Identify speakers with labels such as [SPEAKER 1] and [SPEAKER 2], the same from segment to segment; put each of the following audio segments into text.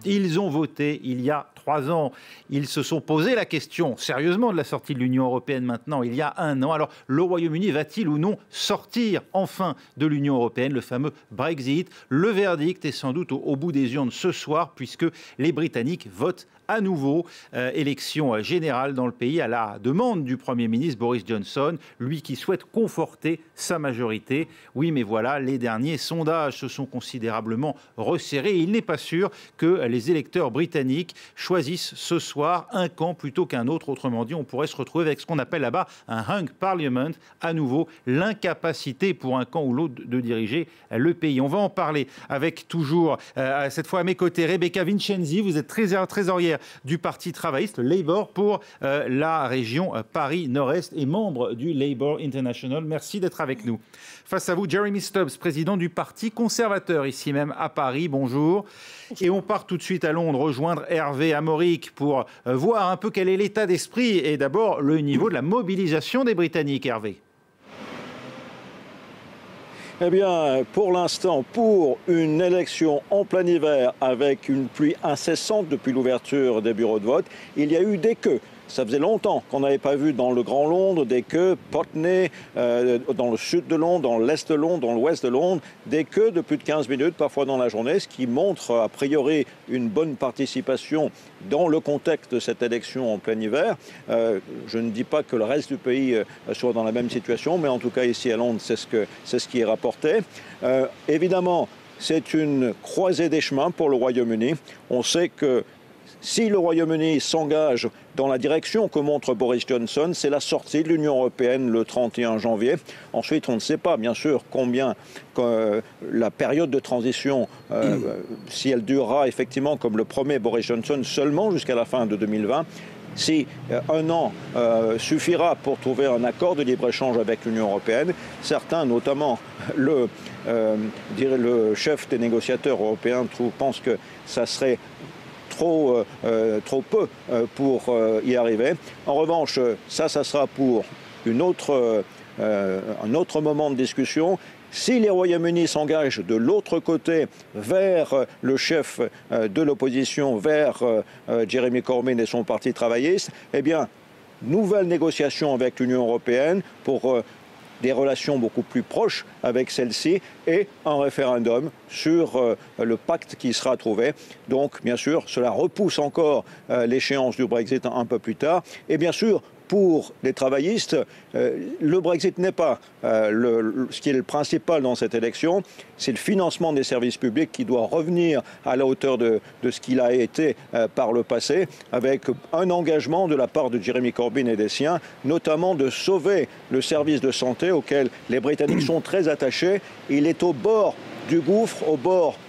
[SPEAKER 1] Ils ont voté il y a 3 ans. Ils se sont posé la question sérieusement de la sortie de l'Union européenne maintenant, il y a 1 an. Alors, le Royaume-Uni va-t-il ou non sortir enfin de l'Union européenne, le fameux Brexit? Le verdict est sans doute au bout des urnes ce soir, puisque les Britanniques votent à nouveau. Élection générale dans le pays à la demande du Premier ministre Boris Johnson, lui qui souhaite conforter sa majorité. Oui, mais voilà, les derniers sondages se sont considérablement resserrés. Il n'est pas sûr que les électeurs britanniques choisissent ce soir un camp plutôt qu'un autre. Autrement dit, on pourrait se retrouver avec ce qu'on appelle là-bas un hung parliament, à nouveau l'incapacité pour un camp ou l'autre de diriger le pays. On va en parler avec toujours, cette fois à mes côtés, Rebecca Vincenzi. Vous êtes trésorière du Parti travailliste, Labour, pour la région Paris-Nord-Est et membre du Labour International. Merci d'être avec nous. Face à vous, Jeremy Stubbs, président du Parti conservateur, ici même à Paris. Bonjour. Et on part tout de suite à Londres rejoindre Hervé Amoric pour voir un peu quel est l'état d'esprit et d'abord le niveau de la mobilisation des Britanniques. Hervé.
[SPEAKER 2] Eh bien, pour l'instant, pour une élection en plein hiver avec une pluie incessante depuis l'ouverture des bureaux de vote, il y a eu des queues. Ça faisait longtemps qu'on n'avait pas vu dans le Grand Londres des queues, Putney, dans le sud de Londres, dans l'est de Londres, dans l'ouest de Londres, des queues de plus de 15 minutes, parfois dans la journée, ce qui montre a priori une bonne participation dans le contexte de cette élection en plein hiver. Je ne dis pas que le reste du pays soit dans la même situation, mais en tout cas ici à Londres, c'est ce qui est rapporté. Évidemment, c'est une croisée des chemins pour le Royaume-Uni. On sait que si le Royaume-Uni s'engage dans la direction que montre Boris Johnson, c'est la sortie de l'Union européenne le 31 janvier. Ensuite, on ne sait pas, bien sûr, combien la période de transition, si elle durera effectivement, comme le promet Boris Johnson, seulement jusqu'à la fin de 2020. Si 1 an suffira pour trouver un accord de libre-échange avec l'Union européenne, certains, notamment le chef des négociateurs européens, pensent que ça serait trop peu pour y arriver. En revanche, ça sera pour un autre moment de discussion. Si les Royaumes-Unis s'engagent de l'autre côté vers le chef de l'opposition, vers Jeremy Corbyn et son parti travailliste, eh bien, nouvelle négociation avec l'Union européenne pour des relations beaucoup plus proches avec celle-ci et un référendum sur le pacte qui sera trouvé. Donc, bien sûr, cela repousse encore l'échéance du Brexit un peu plus tard. Et bien sûr, pour les travaillistes, le Brexit n'est pas ce qui est le principal dans cette élection. C'est le financement des services publics qui doit revenir à la hauteur de ce qu'il a été par le passé, avec un engagement de la part de Jeremy Corbyn et des siens, notamment de sauver le service de santé auquel les Britanniques sont très attachés. Il est au bord du gouffre,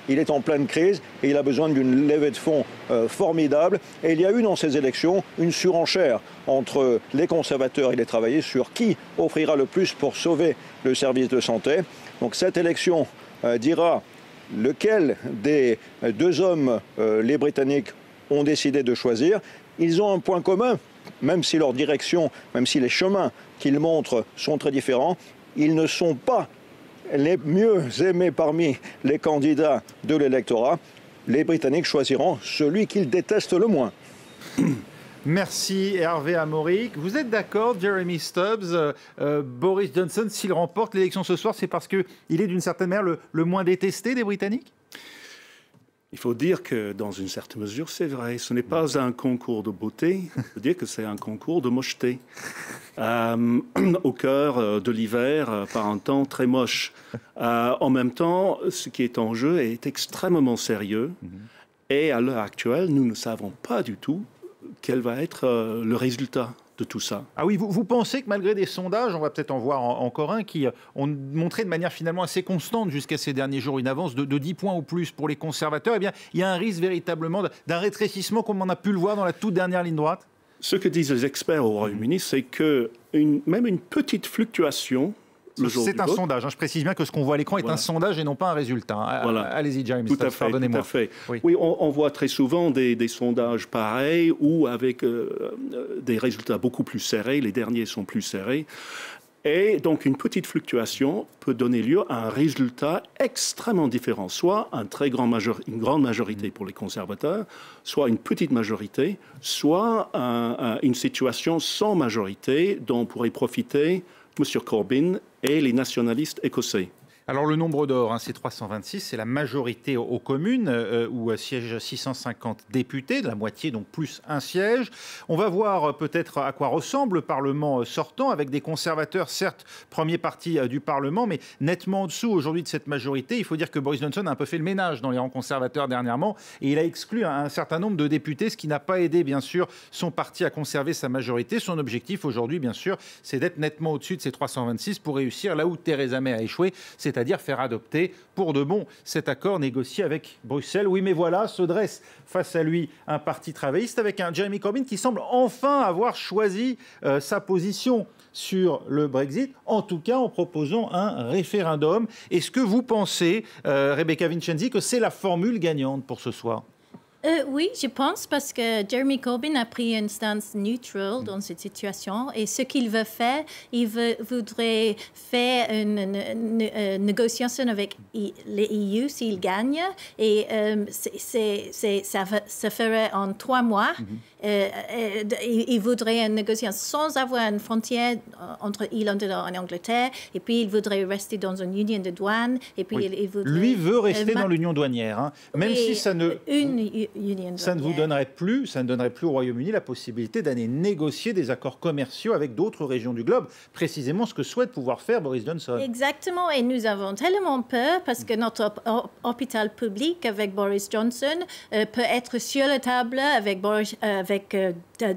[SPEAKER 2] il est en pleine crise et il a besoin d'une levée de fonds formidable. Et il y a eu dans ces élections une surenchère entre les conservateurs et les travaillistes sur qui offrira le plus pour sauver le service de santé. Donc cette élection dira lequel des 2 hommes les Britanniques ont décidé de choisir. Ils ont un point commun, même si leur direction, même si les chemins qu'ils montrent sont très différents, ils ne sont pas les mieux aimés parmi les candidats de l'électorat. Les Britanniques choisiront celui qu'ils détestent le moins.
[SPEAKER 1] Merci Hervé Amoric. Vous êtes d'accord, Jeremy Stubbs, Boris Johnson, s'il remporte l'élection ce soir, c'est parce qu'il est d'une certaine manière le moins détesté des Britanniques ?
[SPEAKER 3] Il faut dire que, dans une certaine mesure, c'est vrai. Ce n'est pas un concours de beauté. Il faut dire que c'est un concours de mocheté. Au cœur de l'hiver, par un temps très moche. En même temps, ce qui est en jeu est extrêmement sérieux. Et à l'heure actuelle, nous ne savons pas du tout quel va être le résultat de tout ça.
[SPEAKER 1] Ah oui, vous pensez que malgré des sondages, on va peut-être en voir encore un, qui ont montré de manière finalement assez constante jusqu'à ces derniers jours une avance de 10 points ou plus pour les conservateurs, eh bien, il y a un risque véritablement d'un rétrécissement comme on a pu le voir dans la toute dernière ligne droite ?
[SPEAKER 3] Ce que disent les experts au Royaume-Uni, c'est que même une petite fluctuation...
[SPEAKER 1] C'est un sondage, je précise bien que ce qu'on voit à l'écran est un sondage et non pas un résultat. Allez-y, Jeremy, pardonnez-moi.
[SPEAKER 3] Tout à fait. Oui, on voit très souvent des sondages pareils ou avec des résultats beaucoup plus serrés. Les derniers sont plus serrés. Et donc, une petite fluctuation peut donner lieu à un résultat extrêmement différent, soit une grande majorité pour les conservateurs, soit une petite majorité, soit une situation sans majorité dont pourraient profiter M. Corbyn et les nationalistes écossais.
[SPEAKER 1] Alors le nombre d'or, c'est 326, c'est la majorité aux communes où siègent 650 députés, de la moitié, donc plus un siège. On va voir peut-être à quoi ressemble le Parlement sortant, avec des conservateurs, certes, premier parti du Parlement, mais nettement en dessous aujourd'hui de cette majorité. Il faut dire que Boris Johnson a un peu fait le ménage dans les rangs conservateurs dernièrement, et il a exclu un certain nombre de députés, ce qui n'a pas aidé, bien sûr, son parti à conserver sa majorité. Son objectif aujourd'hui, bien sûr, c'est d'être nettement au-dessus de ces 326 pour réussir là où Theresa May a échoué, c'est-à-dire faire adopter pour de bon cet accord négocié avec Bruxelles. Oui, mais voilà, se dresse face à lui un parti travailliste avec un Jeremy Corbyn qui semble enfin avoir choisi sa position sur le Brexit, en tout cas en proposant un référendum. Est-ce que vous pensez, Rebecca Vincenzi, que c'est la formule gagnante pour ce soir ?
[SPEAKER 4] Oui, je pense parce que Jeremy Corbyn a pris une stance neutrale dans cette situation et ce qu'il veut faire, voudrait faire une négociation avec l'EU s'il gagne et ça se ferait en 3 mois. Il voudrait une négociation sans avoir une frontière entre Irlande et Angleterre et puis il voudrait rester dans une union de douane et puis il voudrait...
[SPEAKER 1] Lui veut rester dans l'union douanière, hein, même si ça ne... Ça ne vous donnerait plus, au Royaume-Uni la possibilité d'aller négocier des accords commerciaux avec d'autres régions du globe, précisément ce que souhaite pouvoir faire Boris Johnson.
[SPEAKER 4] Exactement, et nous avons tellement peur parce que notre hôpital public avec Boris Johnson peut être sur la table avec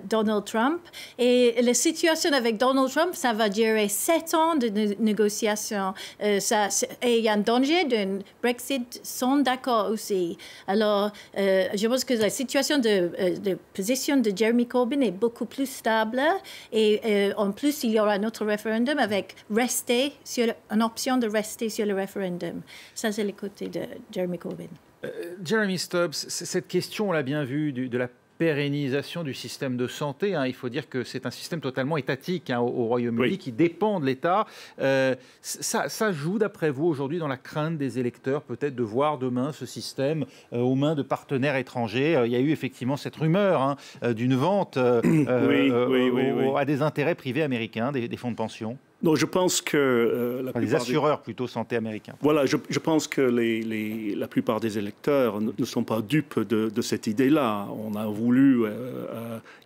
[SPEAKER 4] Donald Trump. Et la situation avec Donald Trump, ça va durer 7 ans de négociations. Et il y a un danger d'un Brexit sans accord aussi. Alors, je pense que la situation de position de Jeremy Corbyn est beaucoup plus stable. Et en plus, il y aura un autre référendum avec une option de rester sur le référendum. Ça, c'est le côté de Jeremy Corbyn.
[SPEAKER 1] Jeremy Stubbs, cette question, on l'a bien vu, de la pérennisation du système de santé. Il faut dire que c'est un système totalement étatique au Royaume-Uni qui dépend de l'État. Ça joue, d'après vous, aujourd'hui, dans la crainte des électeurs, peut-être de voir demain ce système aux mains de partenaires étrangers. Il y a eu effectivement cette rumeur d'une vente à des intérêts privés américains, des fonds de pension.
[SPEAKER 3] Non, je pense que...
[SPEAKER 1] les assureurs plutôt santé américains.
[SPEAKER 3] Voilà, je pense que la plupart des électeurs ne sont pas dupes de cette idée-là. On a voulu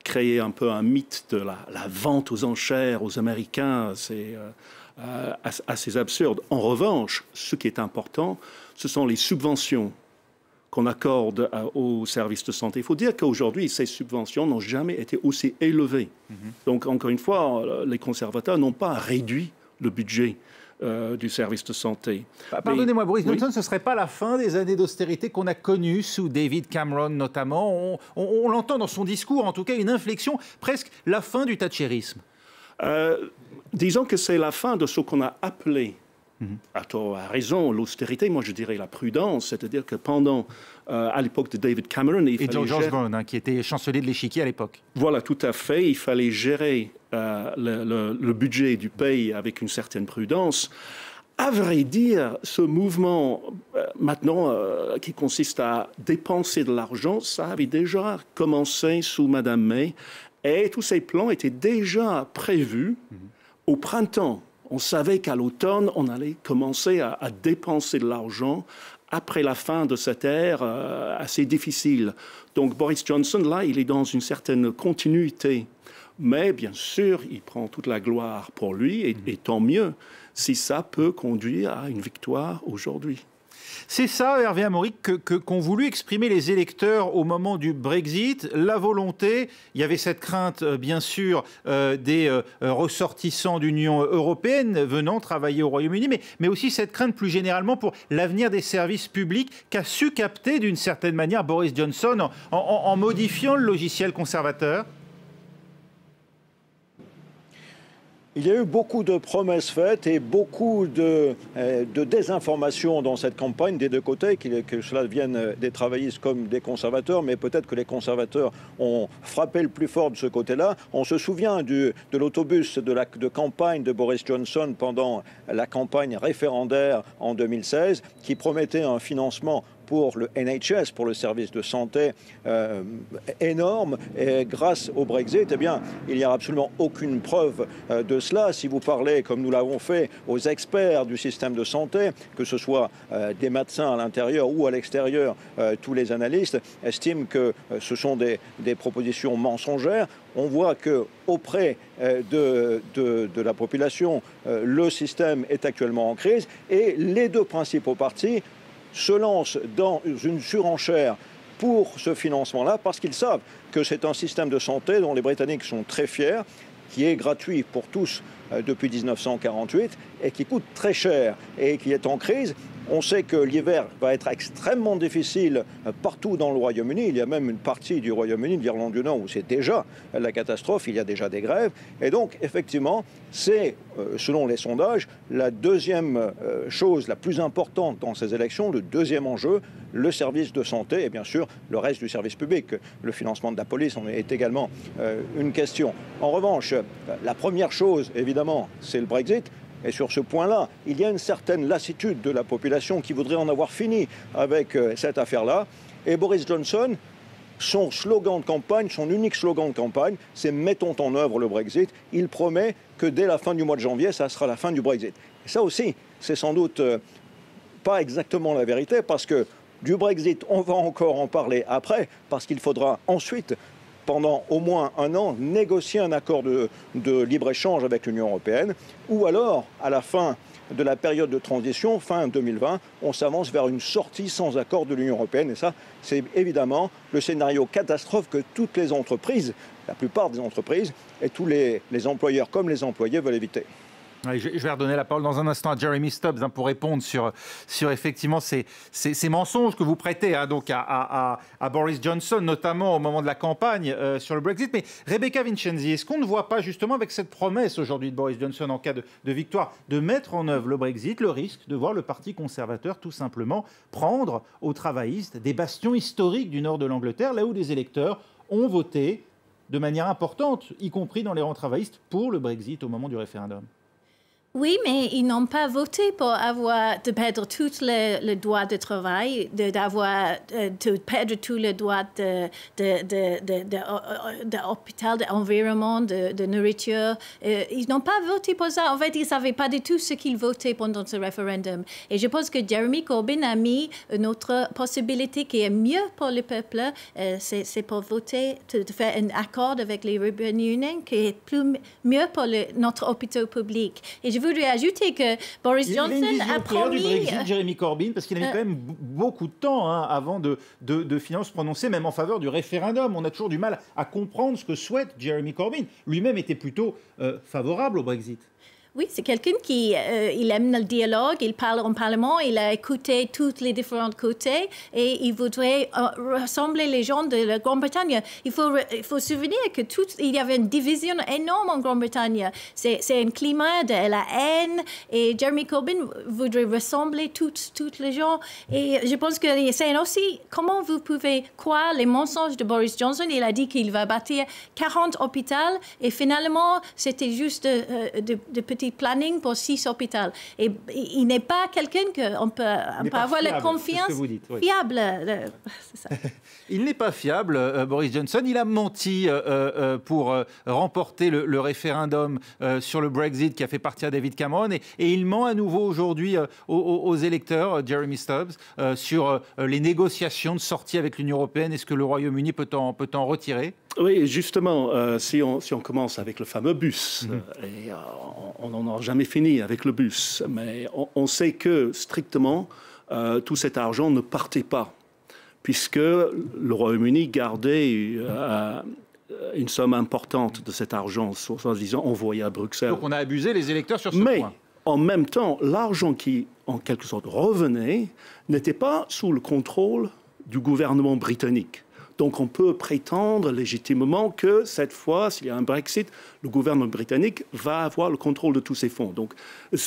[SPEAKER 3] créer un peu un mythe de la vente aux enchères aux Américains. C'est assez absurde. En revanche, ce qui est important, ce sont les subventions qu'on accorde aux services de santé. Il faut dire qu'aujourd'hui, ces subventions n'ont jamais été aussi élevées. Donc, encore une fois, les conservateurs n'ont pas réduit le budget du service de santé.
[SPEAKER 1] Pardonnez-moi, Boris Johnson, ce ne serait pas la fin des années d'austérité qu'on a connues sous David Cameron notamment. On l'entend dans son discours, en tout cas, une inflexion, presque la fin du thatchérisme.
[SPEAKER 3] Disons que c'est la fin de ce qu'on a appelé à raison, l'austérité, moi je dirais la prudence, c'est-à-dire que à l'époque de David Cameron...
[SPEAKER 1] Et George Osborne, qui était chancelier de l'échiquier à l'époque.
[SPEAKER 3] Voilà, tout à fait, il fallait gérer le budget du pays avec une certaine prudence. À vrai dire, ce mouvement maintenant qui consiste à dépenser de l'argent, ça avait déjà commencé sous Madame May, et tous ces plans étaient déjà prévus au printemps. On savait qu'à l'automne, on allait commencer à dépenser de l'argent après la fin de cette ère assez difficile. Donc Boris Johnson, là, il est dans une certaine continuité. Mais bien sûr, il prend toute la gloire pour lui, et tant mieux si ça peut conduire à une victoire aujourd'hui.
[SPEAKER 1] C'est ça, Hervé Amaury, qu'ont voulu exprimer les électeurs au moment du Brexit. La volonté, il y avait cette crainte, bien sûr, des ressortissants d'Union européenne venant travailler au Royaume-Uni, mais aussi cette crainte plus généralement pour l'avenir des services publics qu'a su capter d'une certaine manière Boris Johnson en modifiant le logiciel conservateur.
[SPEAKER 2] Il y a eu beaucoup de promesses faites et beaucoup de désinformation dans cette campagne des deux côtés, que cela vienne des travaillistes comme des conservateurs, mais peut-être que les conservateurs ont frappé le plus fort de ce côté-là. On se souvient de l'autobus de campagne de Boris Johnson pendant la campagne référendaire en 2016, qui promettait un financement pour le NHS, pour le service de santé énorme. Et grâce au Brexit, eh bien, il n'y a absolument aucune preuve de cela. Si vous parlez, comme nous l'avons fait, aux experts du système de santé, que ce soit des médecins à l'intérieur ou à l'extérieur, tous les analystes estiment que ce sont des propositions mensongères. On voit qu'auprès de la population, le système est actuellement en crise et les deux principaux partis se lancent dans une surenchère pour ce financement-là parce qu'ils savent que c'est un système de santé dont les Britanniques sont très fiers, qui est gratuit pour tous depuis 1948 et qui coûte très cher et qui est en crise. On sait que l'hiver va être extrêmement difficile partout dans le Royaume-Uni. Il y a même une partie du Royaume-Uni, de l'Irlande du Nord, où c'est déjà la catastrophe. Il y a déjà des grèves. Et donc, effectivement, c'est, selon les sondages, la deuxième chose la plus importante dans ces élections, le deuxième enjeu, le service de santé et bien sûr le reste du service public. Le financement de la police en est également une question. En revanche, la première chose, évidemment, c'est le Brexit. Et sur ce point-là, il y a une certaine lassitude de la population qui voudrait en avoir fini avec cette affaire-là. Et Boris Johnson, son slogan de campagne, son unique slogan de campagne, c'est « Mettons en œuvre le Brexit ». Il promet que dès la fin du mois de janvier, ça sera la fin du Brexit. Et ça aussi, c'est sans doute pas exactement la vérité, parce que du Brexit, on va encore en parler après, parce qu'il faudra ensuite, pendant au moins un an, négocier un accord de libre-échange avec l'Union européenne, ou alors, à la fin de la période de transition, fin 2020, on s'avance vers une sortie sans accord de l'Union européenne. Et ça, c'est évidemment le scénario catastrophe que toutes les entreprises, la plupart des entreprises, et tous les employeurs comme les employés veulent éviter.
[SPEAKER 1] Je vais redonner la parole dans un instant à Jeremy Stubbs pour répondre sur effectivement ces mensonges que vous prêtez donc à Boris Johnson, notamment au moment de la campagne sur le Brexit. Mais Rebecca Vincenzi, est-ce qu'on ne voit pas justement avec cette promesse aujourd'hui de Boris Johnson en cas de victoire de mettre en œuvre le Brexit, le risque de voir le Parti conservateur tout simplement prendre aux travaillistes des bastions historiques du nord de l'Angleterre, là où les électeurs ont voté de manière importante, y compris dans les rangs travaillistes, pour le Brexit au moment du référendum?
[SPEAKER 4] Oui, mais ils n'ont pas voté pour de perdre tous les droits de travail, de perdre tous les droits d'hôpital, d'environnement, de nourriture. Ils n'ont pas voté pour ça. En fait, ils ne savaient pas du tout ce qu'ils votaient pendant ce référendum. Et je pense que Jeremy Corbyn a mis une autre possibilité qui est mieux pour le peuple. C'est pour voter, de faire un accord avec les European Union qui est mieux pour notre hôpital public. Et je voudrais ajouter que Boris Johnson a promis...
[SPEAKER 1] du Brexit, Jeremy Corbyn, parce qu'il a mis quand même beaucoup de temps avant de finalement se prononcer, même en faveur du référendum. On a toujours du mal à comprendre ce que souhaite Jeremy Corbyn. Lui-même était plutôt favorable au Brexit.
[SPEAKER 4] Oui, c'est quelqu'un qui il aime le dialogue, il parle en parlement, il a écouté tous les différents côtés et il voudrait rassembler les gens de la Grande-Bretagne. Il faut se souvenir que il y avait une division énorme en Grande-Bretagne. C'est un climat de la haine et Jeremy Corbyn voudrait rassembler tous les gens. Et je pense que c'est aussi comment vous pouvez croire les mensonges de Boris Johnson. Il a dit qu'il va bâtir 40 hôpitaux et finalement c'était juste de petits planning pour 6 hôpitaux. Et il n'est pas quelqu'un qu'on peut avoir la confiance fiable. C'est ça.
[SPEAKER 1] Il n'est pas fiable, Boris Johnson. Il a menti pour remporter le référendum sur le Brexit qui a fait partir David Cameron. Et il ment à nouveau aujourd'hui aux électeurs, Jeremy Stubbs, sur les négociations de sortie avec l'Union européenne. Est-ce que le Royaume-Uni peut en retirer ?
[SPEAKER 3] Oui, justement, si on commence avec le fameux bus, et on n'en a jamais fini avec le bus, mais on sait que strictement, tout cet argent ne partait pas, puisque le Royaume-Uni gardait une somme importante de cet argent, soi-disant envoyé à Bruxelles.
[SPEAKER 1] Donc on a abusé les électeurs sur ce point.
[SPEAKER 3] Mais en même temps, l'argent qui, en quelque sorte, revenait, n'était pas sous le contrôle du gouvernement britannique. Donc on peut prétendre légitimement que cette fois, s'il y a un Brexit, le gouvernement britannique va avoir le contrôle de tous ces fonds. Donc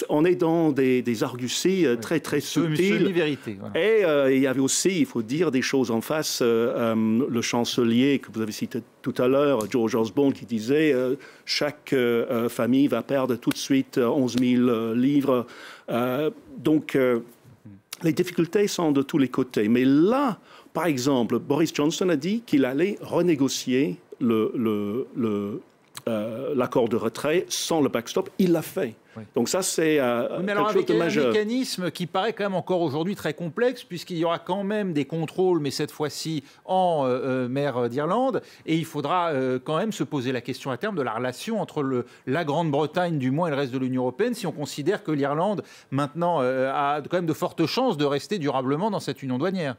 [SPEAKER 3] on est dans des arguties très très subtiles.
[SPEAKER 1] Semi-vérité. Voilà.
[SPEAKER 3] Et il y avait aussi, il faut dire des choses en face, le chancelier que vous avez cité tout à l'heure, George Osborne, qui disait chaque famille va perdre tout de suite 11 000 livres. Donc les difficultés sont de tous les côtés. Mais là, par exemple, Boris Johnson a dit qu'il allait renégocier l'accord de retrait sans le backstop. Il l'a fait. Oui. Donc ça, c'est quelque chose de majeur.
[SPEAKER 1] Un mécanisme qui paraît quand même encore aujourd'hui très complexe, puisqu'il y aura quand même des contrôles, mais cette fois-ci en mer d'Irlande, et il faudra quand même se poser la question à terme de la relation entre la Grande-Bretagne, du moins, et le reste de l'Union européenne, si on considère que l'Irlande, maintenant, a quand même de fortes chances de rester durablement dans cette union douanière.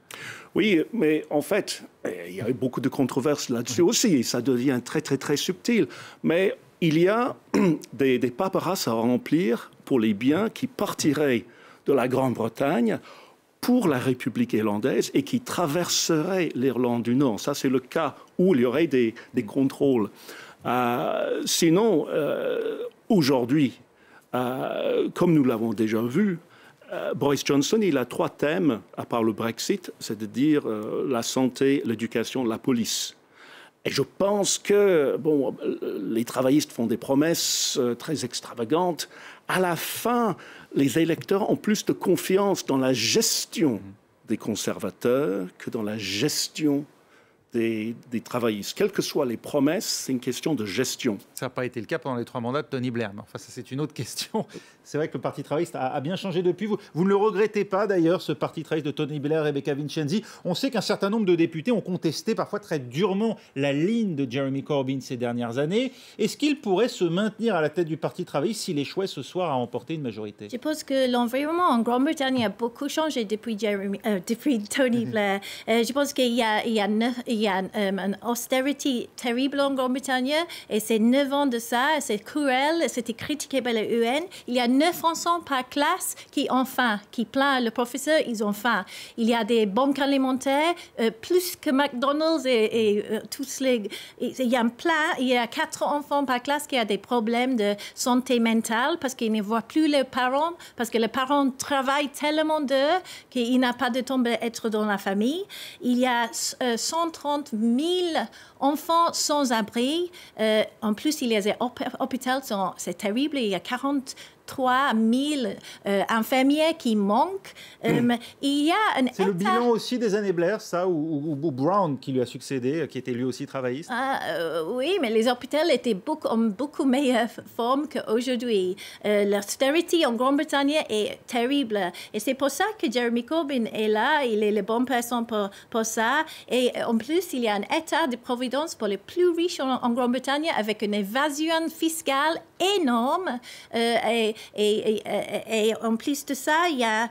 [SPEAKER 3] Oui, mais en fait, il y a eu beaucoup de controverses là-dessus aussi, et ça devient très, très, très subtil. Mais il y a des paperasses à remplir pour les biens qui partiraient de la Grande-Bretagne pour la République irlandaise et qui traverseraient l'Irlande du Nord. Ça, c'est le cas où il y aurait des contrôles. Sinon, aujourd'hui, comme nous l'avons déjà vu, Boris Johnson, il a 3 thèmes, à part le Brexit, c'est-à-dire la santé, l'éducation, la police. Et je pense que, bon, les travaillistes font des promesses très extravagantes. À la fin, les électeurs ont plus de confiance dans la gestion des conservateurs que dans la gestion des travaillistes. Quelles que soient les promesses, c'est une question de gestion.
[SPEAKER 1] Ça n'a pas été le cas pendant les 3 mandats de Tony Blair. Mais enfin, ça, c'est une autre question. C'est vrai que le Parti travailliste a bien changé depuis. Vous ne le regrettez pas, d'ailleurs, ce Parti travailliste de Tony Blair, Rebecca Vincenzi. On sait qu'un certain nombre de députés ont contesté parfois très durement la ligne de Jeremy Corbyn ces dernières années. Est-ce qu'il pourrait se maintenir à la tête du Parti travailliste s'il échouait ce soir à remporter une majorité?
[SPEAKER 4] Je pense que l'environnement en Grande-Bretagne a beaucoup changé depuis Tony Blair. Je pense qu'il y a une austérité terrible en Grande-Bretagne et c'est 9 ans de ça, c'est cruel, c'était critiqué par la UN. Il y a 9 enfants par classe qui ont faim, qui plaignent le professeur, ils ont faim. Il y a des banques alimentaires, plus que McDonald's et tous les... Il y a il y a 4 enfants par classe qui ont des problèmes de santé mentale parce qu'ils ne voient plus leurs parents, parce que les parents travaillent tellement d'heures qu'ils n'ont pas de temps d'être dans la famille. Il y a 130 000 enfants sans abri. En plus, il y a des hôpitaux, c'est terrible. Il y a 43 000 infirmiers qui manquent. Il y a
[SPEAKER 1] c'est le bilan aussi des années Blair, ça, ou Brown qui lui a succédé, qui était lui aussi travailliste.
[SPEAKER 4] Oui, mais les hôpitaux étaient en beaucoup meilleure forme qu'aujourd'hui. L'austérité en Grande-Bretagne est terrible. Et c'est pour ça que Jeremy Corbyn est là. Il est la bonne personne pour ça. Et en plus, il y a un état de providence pour les plus riches en Grande-Bretagne avec une évasion fiscale énorme. Et en plus de ça, il y a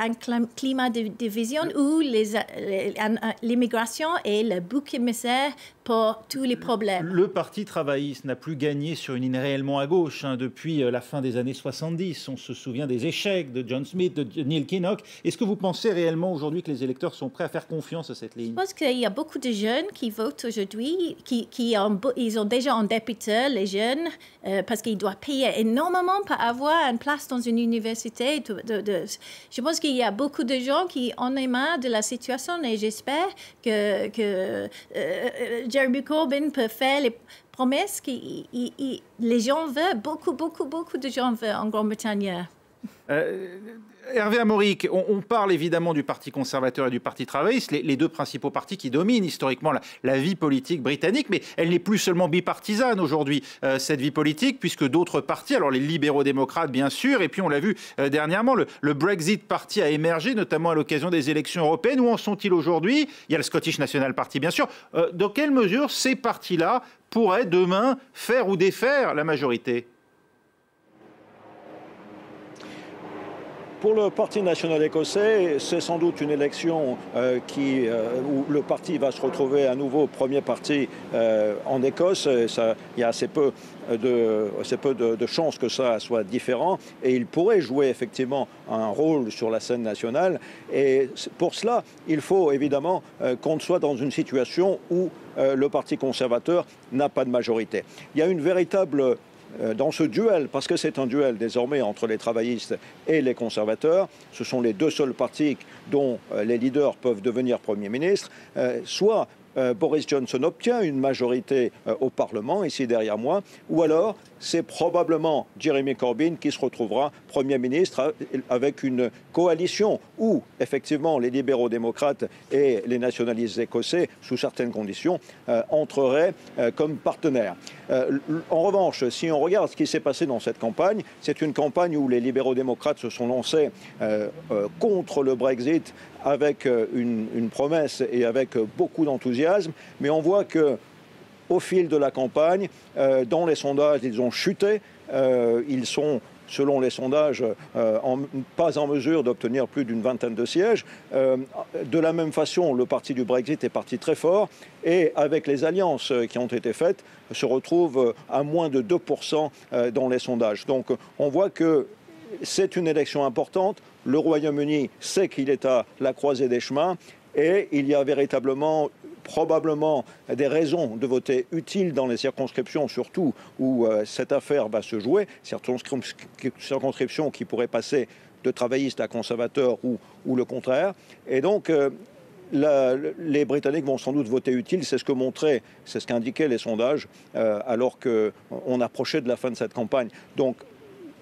[SPEAKER 4] un climat de division où l'immigration est le bouc émissaire pour tous les problèmes.
[SPEAKER 1] Le Parti travailliste n'a plus gagné sur une ligne réellement à gauche depuis la fin des années 70. On se souvient des échecs de John Smith, de Neil Kinnock. Est-ce que vous pensez réellement aujourd'hui que les électeurs sont prêts à faire confiance à cette ligne?
[SPEAKER 4] Je pense qu'il y a beaucoup de jeunes qui votent aujourd'hui, ils ont déjà un député, les jeunes, parce qu'ils doivent payer énormément pour avoir une place dans une université. Je pense qu'il y a beaucoup de gens qui en ont marre de la situation et j'espère que Jeremy Corbyn peut faire les promesses que les gens veulent, beaucoup de gens veulent en Grande-Bretagne.
[SPEAKER 1] Hervé Amaurik, on parle évidemment du Parti conservateur et du Parti travailliste, les 2 principaux partis qui dominent historiquement la vie politique britannique, mais elle n'est plus seulement bipartisane aujourd'hui, cette vie politique, puisque d'autres partis, alors les libéraux-démocrates bien sûr, et puis on l'a vu dernièrement, le Brexit Party a émergé, notamment à l'occasion des élections européennes. Où en sont-ils aujourd'hui? Il y a le Scottish National Party bien sûr. Dans quelle mesure ces partis-là pourraient demain faire ou défaire la majorité?
[SPEAKER 2] Pour le Parti national écossais, c'est sans doute une élection où le parti va se retrouver à nouveau premier parti en Écosse. Il y a assez peu de chances que ça soit différent et il pourrait jouer effectivement un rôle sur la scène nationale. Et pour cela, il faut évidemment qu'on soit dans une situation où le Parti conservateur n'a pas de majorité. Il y a une véritable dans ce duel, parce que c'est un duel désormais entre les travaillistes et les conservateurs, ce sont les deux seuls partis dont les leaders peuvent devenir Premier ministre, soit Boris Johnson obtient une majorité au Parlement, ici derrière moi, ou alors c'est probablement Jeremy Corbyn qui se retrouvera Premier ministre avec une coalition où, effectivement, les libéraux-démocrates et les nationalistes écossais, sous certaines conditions, entreraient comme partenaires. En revanche, si on regarde ce qui s'est passé dans cette campagne, c'est une campagne où les libéraux-démocrates se sont lancés contre le Brexit avec une promesse et avec beaucoup d'enthousiasme, mais on voit que au fil de la campagne, dans les sondages, ils ont chuté. Ils sont, selon les sondages, pas en mesure d'obtenir plus d'une vingtaine de sièges. De la même façon, le parti du Brexit est parti très fort et avec les alliances qui ont été faites, se retrouve à moins de 2% dans les sondages. Donc on voit que c'est une élection importante. Le Royaume-Uni sait qu'il est à la croisée des chemins et il y a véritablement probablement des raisons de voter utiles dans les circonscriptions, surtout où cette affaire va se jouer, circonscriptions qui pourraient passer de travaillistes à conservateurs ou le contraire. Et donc, les Britanniques vont sans doute voter utile, c'est ce qu'indiquaient les sondages, alors qu'on approchait de la fin de cette campagne. Donc,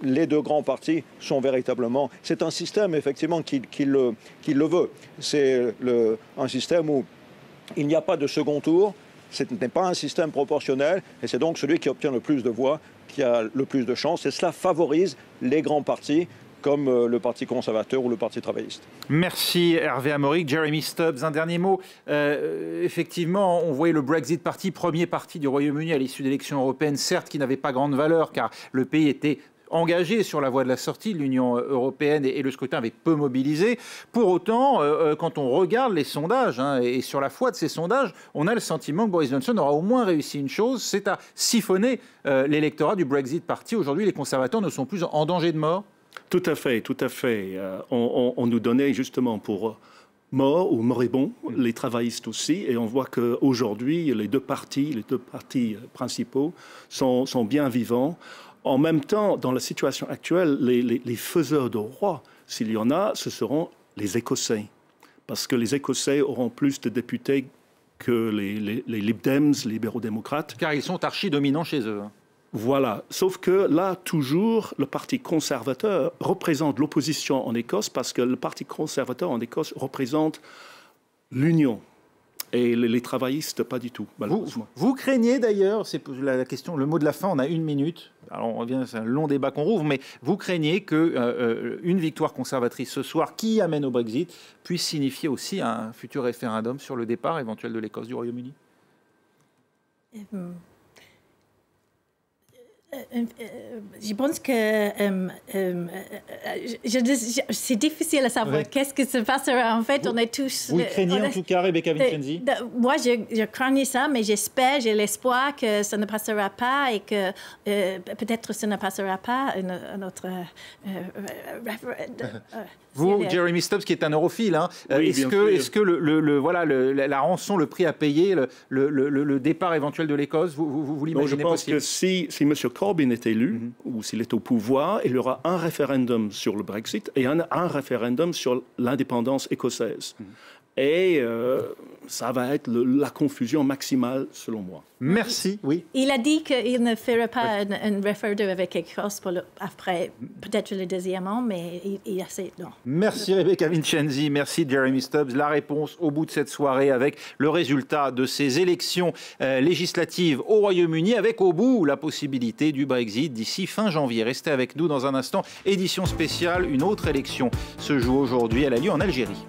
[SPEAKER 2] les deux grands partis sont véritablement... C'est un système, effectivement, qui le veut. C'est un système où il n'y a pas de second tour, ce n'est pas un système proportionnel, et c'est donc celui qui obtient le plus de voix qui a le plus de chances. Et cela favorise les grands partis, comme le Parti conservateur ou le Parti travailliste.
[SPEAKER 1] Merci Hervé Amaurik. Jeremy Stubbs, un dernier mot. Effectivement, on voyait le Brexit Party, premier parti du Royaume-Uni à l'issue d'élections européennes, certes qui n'avait pas grande valeur, car le pays était engagé sur la voie de la sortie de l'Union européenne et le scrutin avait peu mobilisé. Pour autant, quand on regarde les sondages et sur la foi de ces sondages, on a le sentiment que Boris Johnson aura au moins réussi une chose, c'est à siphonner l'électorat du Brexit Party. Aujourd'hui, les conservateurs ne sont plus en danger de mort.
[SPEAKER 3] Tout à fait, tout à fait. On nous donnait justement pour morts ou moribonds, les travaillistes aussi, et on voit qu'aujourd'hui, les deux partis principaux sont bien vivants. En même temps, dans la situation actuelle, les faiseurs de roi, s'il y en a, ce seront les Écossais. Parce que les Écossais auront plus de députés que les Lib Dems, les libéraux-démocrates.
[SPEAKER 1] Car ils sont archi-dominants chez eux.
[SPEAKER 3] Voilà. Sauf que là, toujours, le Parti conservateur représente l'opposition en Écosse parce que le Parti conservateur en Écosse représente l'union. Et les travaillistes, pas du tout, malheureusement.
[SPEAKER 1] Vous craignez d'ailleurs, c'est la question, le mot de la fin, on a 1 minute. Alors on revient, c'est un long débat qu'on rouvre, mais vous craignez qu'une victoire conservatrice ce soir, qui amène au Brexit, puisse signifier aussi un futur référendum sur le départ éventuel de l'Écosse du Royaume-Uni?
[SPEAKER 4] Je pense que c'est difficile à savoir qu'est-ce que se passera. En fait, on est tous...
[SPEAKER 1] Vous craignez en tout cas, Rebecca Vincenzi?
[SPEAKER 4] Moi, je craignais ça, mais j'espère, j'ai l'espoir que ça ne passera pas et que peut-être ça ne passera pas un autre référendum.
[SPEAKER 1] Vous, Jeremy Stubbs, qui est un europhile,
[SPEAKER 3] oui,
[SPEAKER 1] est-ce que la rançon, le prix à payer, le départ éventuel de l'Écosse, vous l'imaginez possible?
[SPEAKER 3] Je pense que si M. Corbyn est élu, ou s'il est au pouvoir, il y aura un référendum sur le Brexit et un référendum sur l'indépendance écossaise. Et ça va être la confusion maximale, selon moi.
[SPEAKER 1] Merci. Oui.
[SPEAKER 4] Il a dit qu'il ne ferait pas un référendum avec l'Écosse après peut-être le deuxième an, mais il a assez... Non.
[SPEAKER 1] Merci Rebecca Vincenzi, merci Jeremy Stubbs. La réponse au bout de cette soirée avec le résultat de ces élections législatives au Royaume-Uni, avec au bout la possibilité du Brexit d'ici fin janvier. Restez avec nous dans un instant. Édition spéciale, une autre élection se joue aujourd'hui. Elle a lieu en Algérie.